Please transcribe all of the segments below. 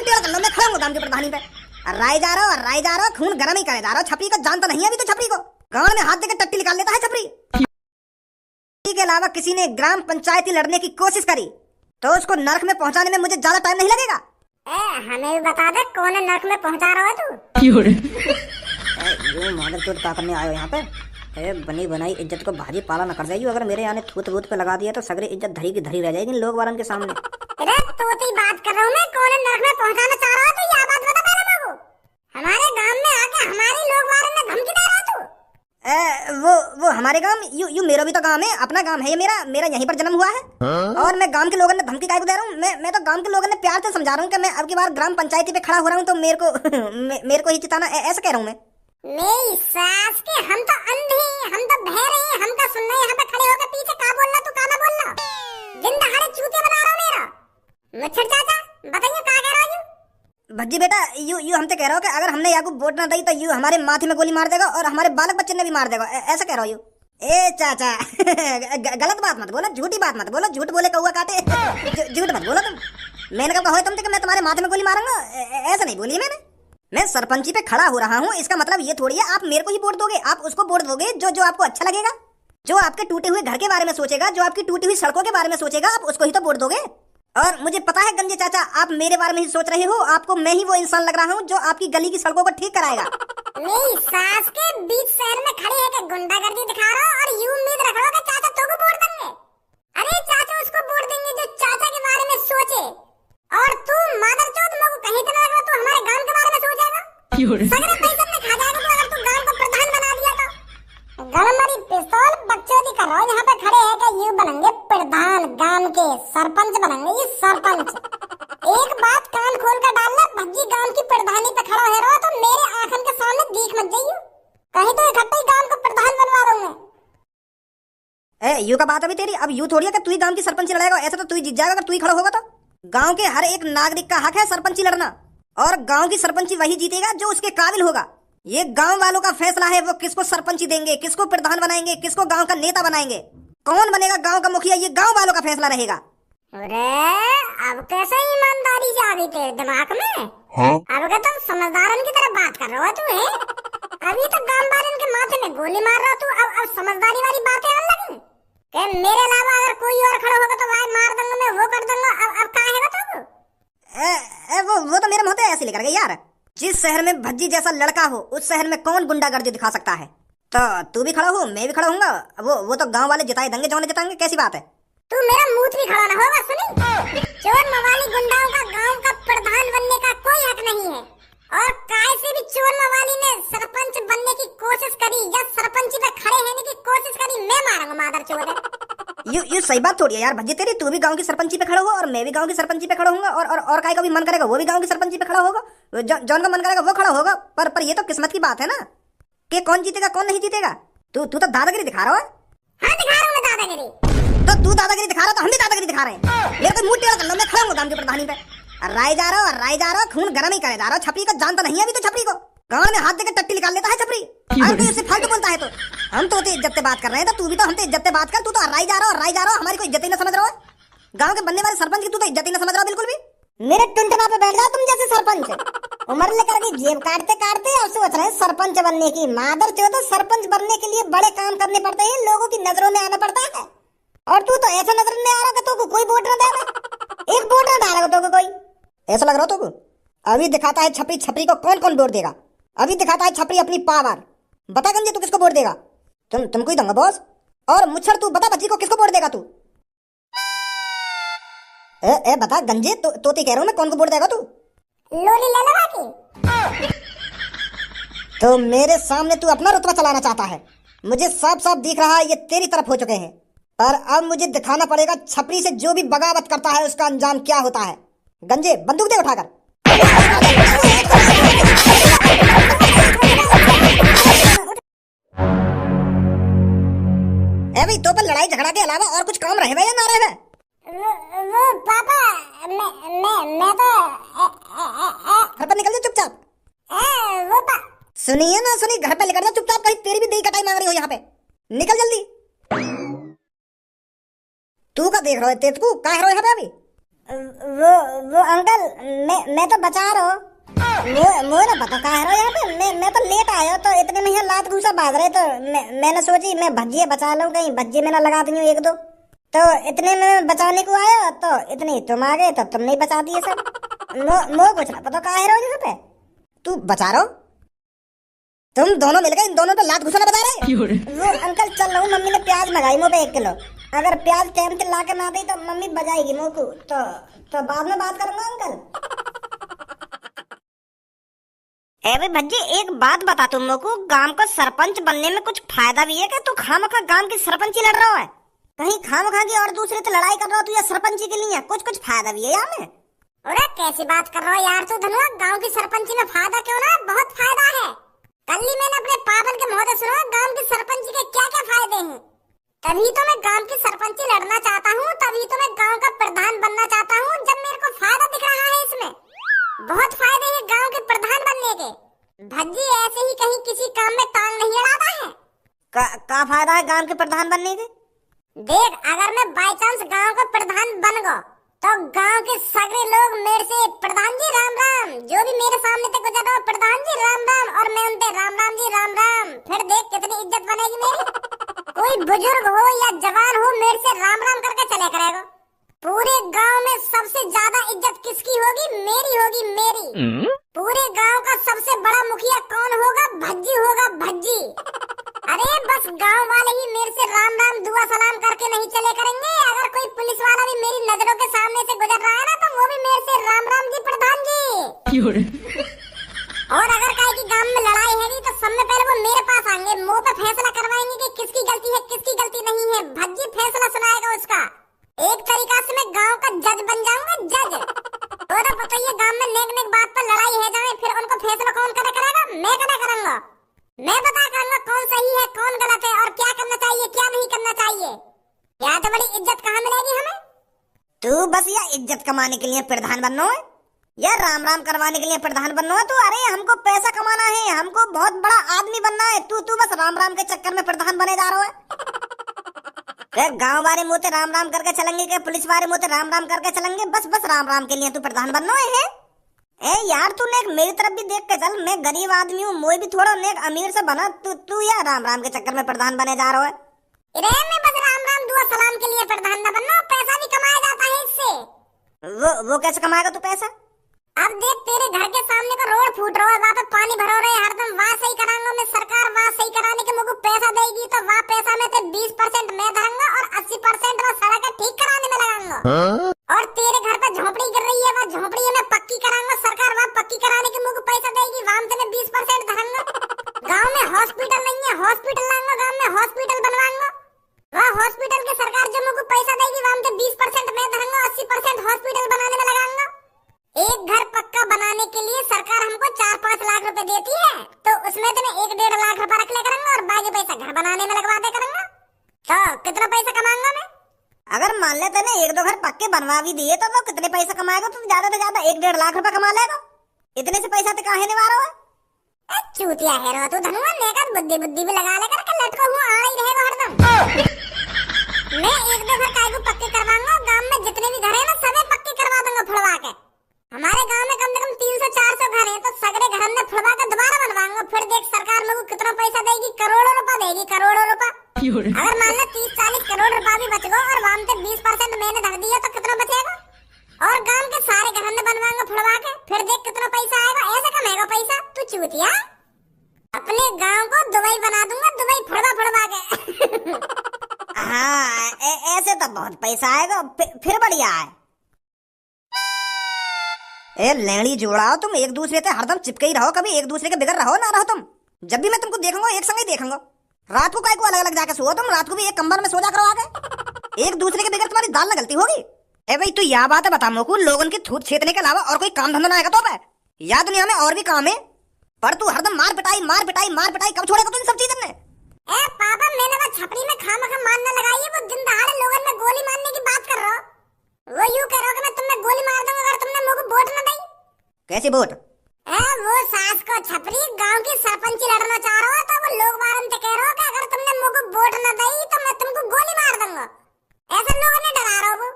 टेढ़ा कर लो, मैं खड़ा हूँ गांव की प्रधानी पे। राय जा रहा हो, खून गर्म ही करे जा रहा हो। छपरी को जानता नहीं है अभी तो, छपरी को गांव में हाथ देकर टट्टी निकाल लेता है छपरी। के अलावा किसी ने ग्राम पंचायती लड़ने की कोशिश करी तो उसको नरक में पहुंचाने में मुझे ज्यादा टाइम नहीं लगेगा। हमें भी बता दे कौन नरक में पहुंचा रहा है तू। ये मादर चोट क्या करने आयो यहाँ पे? बनी बनाई इज्जत को भाजी पाला न कर जाइयो। अगर मेरे यहाँ थूत वूत पे लगा दिया तो सगरी इज्जत धरी की धरी रह जाएगी लोग वारन के सामने। अरे तोती बात कर रहा हूँ मैं, कौन नरक में पहुंचाना चाह रहा है तो ये बात बता पहले मेरे को। हमारे गांव में आके हमारी लोग वारन में धमकी दे रहा तू। वो हमारे गांव, यू मेरा भी तो गांव है, अपना गांव है ये मेरा यहीं पर जन्म हुआ है। और मैं गांव के लोगों ने धमकी काहे को दे रहा हूँ? मैं तो गांव के लोगों ने प्यार से समझा रहा हूँ कि मैं अब की बार ग्राम पंचायती पे खड़ा हो रहा हूँ तो मेरे को ही चिताना, ऐसा कह रहा हूँ मैं। मेरी सास के हम तो अंधे, हम तो बहरे, हम तो सुन रहे यहाँ पे खड़े होकर पीछे का बोलना तू का ना बोलना। जिंदा हारे चूते बना रहा मेरा। मुच्छर चाचा बताइए क्या कह रहा हूँ? भज्जी बेटा यू हम तो कह रहा हूँ कि अगर हमने याकूब वोट ना दी तो यू हमारे माथे में गोली मार देगा और हमारे बालक बच्चे ने भी मार देगा, ऐसा कह रहा हूँ। ए चाचा गलत बात मत बोलो, झूठी बात मत बोलो, झूठ बोले कौआ काटे। झूठ मत बोलो तुम। मैंने कहा हो तुमसे कि मैं तुम्हारे माथे में गोली मारूंगा, ऐसा नहीं बोली मैंने। मैं सरपंची पे खड़ा हो रहा हूँ, इसका मतलब ये थोड़ी है आप मेरे को ही वोट दोगे। आप उसको वोट दोगे जो आपको अच्छा लगेगा, जो आपके टूटे हुए घर के बारे में सोचेगा, जो आपकी टूटी हुई सड़कों के बारे में सोचेगा, आप उसको ही तो वोट दोगे। और मुझे पता है गंजे चाचा आप मेरे बारे में ही सोच रहे हो, आपको मैं ही वो इंसान लग रहा हूँ जो आपकी गली की सड़कों को ठीक कराएगा। मेरी सास के बीच शहर में खड़े है कि गुंडागर्दी दिखा रहा हो और यूं उम्मीद रख रहा हो कि चाचा तो को वोट देंगे। अरे चाचा उसको वोट देंगे जो चाचा के बारे में सोचे, और तू मादरचोद लोगों कहीं तो लग रहा तू हमारे गांव के बारे में सोचेगा। सगरे पैसे में खा जाएगा तू अगर तू गांव को प्रधान बना दिया तो। गलमरी पिस्तौल बकचोदी कर रहा हो, यहाँ पे खड़े है कि यू बनेंगे प्रधान, गांव के सरपंच बनेंगे ये सरपंच। एक बात कान खोल कर डाल ले, भज्जी गांव की प्रधानी पे खड़ा है रहा तो मेरे आंखन के सामने दिख मत जाइयो, कहीं तो इकट्ठे ही गांव को प्रधान बनवा दूंगा। यू का बात अभी तेरी, अब यू थोड़ी है कि तू ही गांव की सरपंच लड़ेगा, ऐसा तो तू ही जीत जाएगा अगर तू ही खड़ा होगा तो। गांव के हर एक नागरिक का हक है सरपंची लड़ना, और गांव की सरपंची वही जीतेगा जो उसके काबिल होगा। ये गांव वालों का फैसला है वो किसको सरपंची देंगे, किसको प्रधान बनाएंगे, किसको गांव का नेता बनाएंगे, कौन बनेगा गांव का मुखिया, ये गांव वालों का फैसला रहेगा। अरे अब कैसे ईमानदारी से आ गई तेरे दिमाग में? अब क्या तुम समझदारन की तरह बात कर रहा हो तू है? अभी तो गांव वालों के माथे में गोली मार रहा तू, अब समझदारी वाली बातें आने लगी कि मेरे अलावा अगर कोई और खड़ा होगा तो भाई मार दूंगा मैं, वो कर दूंगा। अब क्या है बताओ? वो तो मेरे मुंह पे ऐसे लेकर गए यार। जिस शहर में भज्जी जैसा लड़का हो उस शहर में कौन गुंडागर्दी दिखा सकता है? तो तू भी खड़ा हो, मैं भी खड़ा हूँगा, वो तो गांव वाले जिताए देंगे, जो जिताएंगे, कैसी बात है? तू मेरा मुंह भी खड़ा ना होगा सुनी। चोर मवाली गुंडाओं का गांव का प्रधान बनने का कोई हक नहीं है, और काय से भी चोर मवाली ने सरपंच बनने की कोशिश करी या सरपंची पे खड़े रहने की कोशिश करी, मैं मारूंगा मादर चोर। यू सही बात थोड़ी है यार भज्जी तेरी, तू भी गांव की सरपंची पे खड़ा हो और मैं भी गांव की सरपंची पे खड़ा होऊंगा, और काय का भी मन करेगा वो भी गांव की सरपंची पे खड़ा होगा, जौन का मन करेगा वो खड़ा होगा। पर ये तो किस्मत की बात है ना कि कौन जीतेगा कौन नहीं जीतेगा। तू तो दादागिरी दिखा रहा है। हाँ दिखा रहा हूँ मैं दादागिरी। तो तू दादागिरी दिखा रहा तो हम भी दादागिरी दिखा रहे हैं। मेरे को मुंह टेढ़ा कर लो, मैं खड़ा हूँ गांव की प्रधानी पे। राय जा रहा हो, खून गर्म ही करे जा रहा हो। छपरी को जानता नहीं है अभी तो, छपरी को गांव में हाथ देकर टट्टी निकाल लेता है छपरी। और कोई उससे फालतू बोलता है तो हम तो इज्जत से बात कर रहे हैं, तो तू भी तो हमसे इज्जत से बात कर। तू तो राय जा रहा हो, हमारी कोई इज्जत ही ना समझ रहा है। गांव के बनने वाले सरपंच की तू तो इज्जत ही ना समझ रहा बिल्कुल भी। मेरे टुनटना पे बैठ जाओ तुम जैसे सरपंच, उम्र लेकर के जेब काटते काटते और सोच रहे सरपंच बनने की। मादर चोदो, सरपंच बनने के लिए बड़े काम करने पड़ते हैं, लोगों की नजरों में आना पड़ता है, और तू तो ऐसा नजर में आ रहा है तो कोई वोट ना देगा, एक वोट ना डालेगा तो कोई, ऐसा लग रहा तो। अभी दिखाता है छपरी को कौन कौन वोट देगा, अभी दिखाता है छपरी अपनी पावर। बता गंजे तू किसको वोट देगा? तुमको ही दूंगा बॉस। और मुच्छर तू बता बच्ची को किसको वोट देगा तू? ए बता गंजे, तोती कह रहा हूं मैं, कौन को वोट देगा तू? लोली ललवा की। तो मेरे सामने तू अपना रुतबा चलाना चाहता है, मुझे साफ साफ दिख रहा है ये तेरी तरफ हो चुके हैं, और अब मुझे दिखाना पड़ेगा छपरी से जो भी बगावत करता है उसका अंजाम क्या होता है। गंजे बंदूक दे उठाकर। भाई तो पर लड़ाई झगड़ा के अलावा और कुछ काम रहे या ना रहे? वो पापा मैं तो घर पर निकल जा चुपचाप। वो सुनिए ना सुनी, घर पे लेकर जा चुपचाप, कहीं तेरी भी दही कटाई मांग रही हो यहाँ पे। निकल जल्दी। तू का देख रहा है तेतकू, का है यहाँ पे अभी? वो अंकल, मैं तो बचा रहा हूँ। वो ना पता कहाँ है यहाँ पे। मैं तो लेट आया तो इतने में यहाँ लात घूसा बांध रहे, तो मैंने सोची मैं भज्जिए बचा लूँ, कहीं भज्जिए में ना लगा दी हूँ एक दो। तो इतने में मैं बचाने को आया तो इतने तुम आ गए, तो तुमने ही बचा दिए सब। मो कुछ ना पता कहाँ है यहाँ पे। तू बचा रहा हो, तुम दोनों मिलकर इन दोनों पे लात घुसाना बता रहे। वो अंकल चल रहा हूँ, मम्मी ने प्याज मंगाई मुँह पे 1 किलो। अगर प्याज टाइम से ला के ना दी तो मम्मी बजाएगी मुँह को। तो बाद में बात करूंगा अंकल। ए भज्जी एक बात बता, तुम लोग को गांव का सरपंच बनने में कुछ फायदा भी है क्या? तू खामखा गांव की सरपंची लड़ रहा है, कहीं खामखा की और दूसरे से लड़ाई कर रहा हो तू या सरपंची के लिए? कुछ फायदा भी है यहाँ में? अरे कैसी बात कर रहा हो यार तू धनुआ, गांव की सरपंची में फायदा क्यों ना, बहुत फायदा है। कल ही मैंने अपने पापन के मुंह से सुना गांव की सरपंची के क्या क्या फायदे हैं। तभी तो मैं गांव की सरपंची लड़ना चाहता हूँ, तभी तो मैं गांव का प्रधान बनना चाहता हूँ, जब मेरे को फायदा दिख रहा है इसमें। बहुत फायदे हैं गांव के प्रधान बनने के। भज्जी ऐसे ही कहीं किसी काम में टांग नहीं अड़ाता है। का फायदा है गांव के प्रधान बनने के? देख, अगर मैं बाय चांस गांव का प्रधान बन गया तो गांव के सगरे लोग मेरे से प्रधान जी राम राम, जो भी मेरे सामने से गुजर रहा प्रधान जी राम राम, और मैं उनसे राम राम जी राम राम। फिर देख कितनी इज्जत बनेगी मेरी। कोई बुजुर्ग हो या जवान हो मेरे से राम राम करके चले करेगा। पूरे गांव में सबसे ज्यादा इज्जत किसकी होगी? मेरी होगी, मेरी। पूरे गांव का सबसे बड़ा मुखिया कौन होगा? भज्जी होगा, भज्जी। अरे बस गांव वाले ही मेरे से राम राम दुआ सलाम करके नहीं चले करेंगे। अगर कोई पुलिस वाला भी मेरी नजरों के सामने से गुजर रहा है ना, तो वो भी मेरे से राम राम जी प्रधान जी। और अगर कहे कि गांव में लड़ाई है तो सबसे पहले वो मेरे पास आएंगे, मुंह पे फैसला करवाएंगे कि किसकी गलती है किसकी गलती नहीं है। भज्जी फैसला सुनाएगा उसका। एक तरीका से मैं गांव का जज बन जाऊंगा, जज। तो पता ये गांव में नेक नेक बात पर लड़ाई है जाए, फिर उनको फैसला कौन करेगा? मैं करूंगा। मैं बता करूंगा कौन सही है कौन गलत है और क्या करना चाहिए क्या नहीं करना चाहिए। क्या तो बड़ी इज्जत कहाँ मिलेगी हमें? तू बस या इज्जत कमाने के लिए प्रधान बनना है या राम राम करवाने के लिए प्रधान बनना है? तो अरे हमको पैसा कमाना है, हमको बहुत बड़ा आदमी बनना है। तू बस राम राम के चक्कर में प्रधान बने जा रहा है। गांव वाले मुँह राम राम करके चलेंगे क्या पुलिस वाले मुँह राम राम करके चलेंगे? बस राम राम के लिए तू प्रधान बनना है। ए यार तू नेक मेरी तरफ भी देख के चल, मैं गरीब आदमी हूँ, मोई भी थोड़ा नेक अमीर से बना। तू या राम राम के चक्कर में प्रधान बने जा रहा है। अरे मैं बस राम राम दुआ सलाम के लिए प्रधान न बनना, पैसा भी कमाया जाता है इससे। वो कैसे कमाएगा तू पैसा? अब देख तेरे घर के सामने का रोड फूट रहा है, वहाँ पे पानी भरो रहे हरदम, वहाँ सही कराऊंगा मैं। सरकार वहाँ सही कराने के मुझको पैसा देगी तो वहाँ पैसा में से 20% मैं धरूंगा और 80% वो सड़क ठीक कराने में लगाऊंगा। और तेरे घर पे झोपड़ी गिर रही है, वहाँ झोपड़ी में पक्की कराऊंगा। सरकार वहाँ पक्की कराने के मुझको पैसा देगी, वहाँ से मैं 20% धरूंगा। गाँव में हॉस्पिटल नहीं है, हॉस्पिटल लाऊंगा, गाँव में हॉस्पिटल बनवाऊंगा। वहाँ हॉस्पिटल के सरकार जो मुझको पैसा देगी वहाँ से 20% मैं धरूंगा, 80% हॉस्पिटल बनाने में लगाऊंगा। एक घर पक्का बनाने के लिए सरकार हमको 4-5 लाख रुपए देती है, तो उसमें तो मैं 1-1.5 लाख रुपए रख ले करूंगा और बाकी पैसा घर बनाने में लगवा दे करूंगा। तो कितना पैसा कमाऊंगा मैं? अगर मान लेते ना 1-2 घर पक्के बनवा भी दिए तो कितने पैसा कमाएगा? तो ज्यादा से ज्यादा 1-1.5 लाख रुपए कमा लेगा। इतने से पैसा तो काहे निवारा हुआ? चूतिया है रो तू धनुआ, नेकर बुद्धि भी लगा ले करके लटको हूँ आ ही रहेगा हरदम। मैं 1-2 घर काहे को पक्के करवाऊंगा, गांव में जितने भी घर है ना सबे पक्के करवा दूंगा फुड़वा के। हमारे गांव में कम से कम 300-400 घर हैं, तो सगरे घर हमने फुड़वा के दोबारा बनवाऊंगा। फिर देख सरकार मुझको कितना पैसा देगी, करोड़ों रुपए देगी, करोड़ों रुपए। अगर मान लो 30-40 करोड़ रुपए भी बच गए और वहाँ से 20% मैंने धर दिया तो कितना बचेगा? और गांव के सारे घर हमने बनवाऊंगा फुड़वा के, फिर देख कितना पैसा आएगा। ऐसे कमाएगा पैसा तू चूतिया? अपने गांव को दुबई बना दूंगा, दुबई फुड़वा के। हाँ ऐसे तो बहुत पैसा आएगा, फिर बढ़िया है। ए लेंगड़ी जोड़ाओ, तुम एक दूसरे से हरदम चिपके ही रहो, कभी एक दूसरे के बिगड़ रहो ना रहो तुम। जब भी मैं तुमको देखूंगा एक संग ही देखूंगा। रात को काय को अलग अलग जाके सो तुम, रात को भी एक कंबल में सो जा करो आगे। एक दूसरे के बिगड़ तुम्हारी दाल न गलती होगी। ए भाई तू यह बात है बता मोकू, लोगन की थूत छेदने के अलावा और कोई काम धंधा ना आएगा तो है? या दुनिया में और भी काम है, पर तू हरदम मार पिटाई कब छोड़ेगा तू इन सब चीजों ने? ए पापा मैंने वो छपरी में खामखा मारने लगाई है, वो दिन दहाड़े लोगन में गोली मारने की बात कर रहा हो। वो यूं कह रहा कि मैं तुम्हें गोली मार दूंगा अगर तुमने मुझको वोट न दी। कैसी वोट? वो सास को छपरी गांव की सरपंची लड़ना चाह रहा हो, तो वो लोग बारन से कह रहा हो कि अगर तुमने मुझको वोट न दी तो मैं तुमको गोली मार दूंगा। ऐसे लोगों ने डरा रहा हो।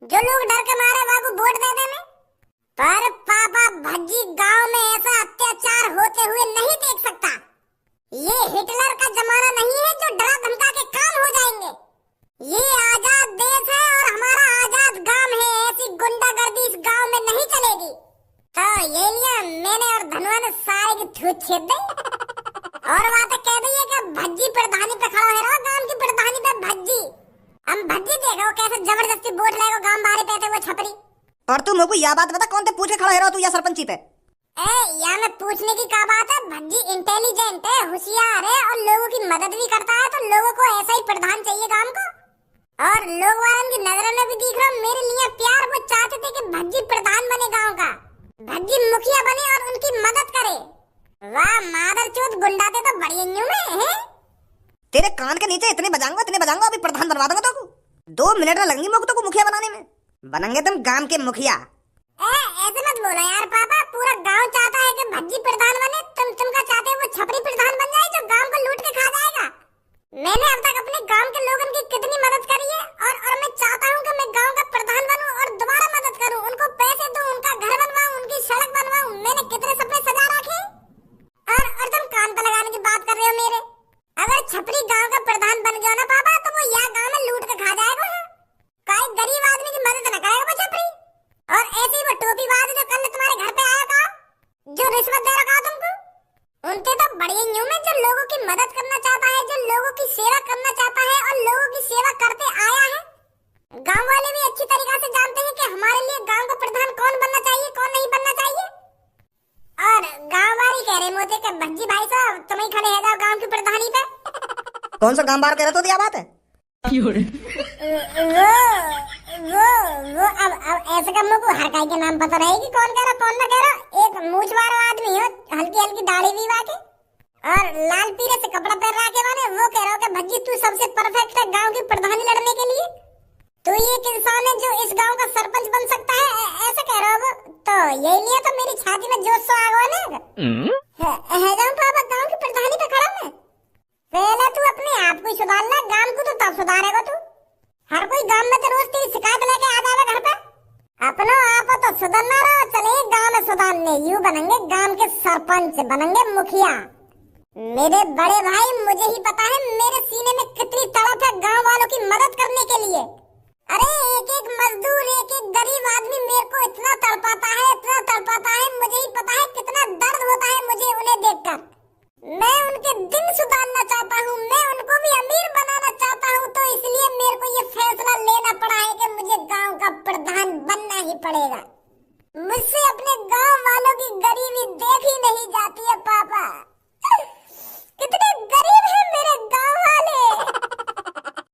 जो लोग डर के मारे बाबू वोट दे देने। पर पापा भज्जी गांव में ऐसा अत्याचार होते हुए नहीं देख सकता। ये हिटलर का जमाना नहीं है जो डरा धमका के काम हो जाएंगे। ये आजाद देश है और हमारा आजाद गांव है। ऐसी गुंडागर्दी इस गांव में नहीं चलेगी। तो ये लिया मैंने और धनवा ने सारे की थूत छेद दी और बात कह दी है कि भज्जी प्रधानी पे खड़ा है। गांव की प्रधानी पे भज्जी। हम भज्जी देखो कैसे जबरदस्ती वोट लेगा गांव बाहर पे थे वो छपरी। और तू मेरे को यह बात बता, कौन ते पूछ के खड़ा है तू या सरपंची पे? या मैं पूछने की क्या बात है। भज्जी इंटेलिजेंट है, होशियार है और लोगों की मदद भी करता है। तो लोगों को ऐसा ही प्रधान चाहिए गांव को। और लोग वालों की नजरों में भी दिख रहा मेरे लिए प्यार। वो चाहते थे कि भज्जी प्रधान बने गांव का, भज्जी मुखिया बने और उनकी मदद करे। वाह मादरचोद गुंडा थे तो बड़ी न्यू में है। तेरे कान के नीचे इतने बजाऊंगा अभी प्रधान बनवा दूंगा तो 2 मिनट में लगेंगे मुझको तो मुखिया बनाने में। बनेंगे तुम गांव के मुखिया। ऐसे मत बोलो यार पापा। पूरा गांव चाहता है कि भज्जी प्रधान बने। तुम क्या चाहते हो वो छपरी प्रधान बन जाए जो गांव को लूट के खा जाएगा? मैंने अब तक अपने गांव के लोगों की कितनी मदद करी है और मैं चाहता हूँ कि मैं गांव का प्रधान बनूं और दोबारा मदद करूं। उनको पैसे दूं, उनका घर बनवाऊं, उनकी सड़क बनवाऊं। मैंने कितने सपने सजा रखे और तुम कान पे लगाने की बात कर रहे हो मेरे। अगर छपरी गांव का प्रधान बन गया ना पापा तो वो यहाँ गांव में लूट के खा जाएगा। कोई गरीब आदमी की मदद न करेगा वो छपरी। और ऐसे ही वो टोपीबाज जो कल तुम्हारे घर पे आया था, जो रिश्वत दे रखा तुमको, उनके तो बड़े न्यू में जो लोगों की मदद करना चाहता है, जो लोगों की सेवा करना चाहता है और लोगों की सेवा करते आया है। गांव वाले भी अच्छी तरीके से जानते हैं कि हमारे लिए गांव का प्रधान कौन बनना चाहिए कौन नहीं बनना चाहिए। और गांव वाले कह रहे मोते के भज्जी भाई साहब तुम ही खड़े है जाओ गांव की प्रधानी पे। कौन सा गांव बाहर कह रहे तो क्या बात है? वो अब ऐसे का मुझको हर काई के नाम पता रहेगी कौन कह रहा कौन ना कह रहा। एक मूछ वाला आदमी हो, हल्की हल्की दाढ़ी भी वाके और लाल पीले से कपड़ा पहन रखे वाले, वो कह रहा हो कि भज्जी तू सबसे परफेक्ट है गांव की प्रधानी लड़ने के लिए। तो ये एक इंसान है जो इस गांव का सरपंच बन सकता है, ऐसे कह रहा हो। तो यही लिए तो मेरी छाती में जोश सो आ गया ना। है जाऊं पापा गांव की प्रधानी पे खड़ा मैं। पहले तू अपने आप को सुधार ले, गांव को तो तब सुधारेगा तू। हर कोई गांव में तो रोज तेरी शिकायत लेके आ जाएगा घर पे। अपनो आप तो सुधरना रहो, चले गांव में सुधारने। यू बनेंगे गांव के सरपंच, बनेंगे मुखिया। मेरे बड़े भाई मुझे ही पता है मेरे सीने में कितनी तड़प है गांव वालों की मदद करने के लिए। अरे एक एक मजदूर, एक एक गरीब आदमी मेरे को इतना तड़पाता है, इतना तड़पाता है। मुझे ही पता है कितना दर्द होता है मुझे उन्हें देखकर। मैं उनके दिन सुधारना चाहता हूँ, मैं उनको भी अमीर बनाना चाहता हूँ। तो इसलिए मेरे को ये फैसला लेना पड़ा है कि मुझे गांव का प्रधान बनना ही पड़ेगा। मुझसे अपने गांव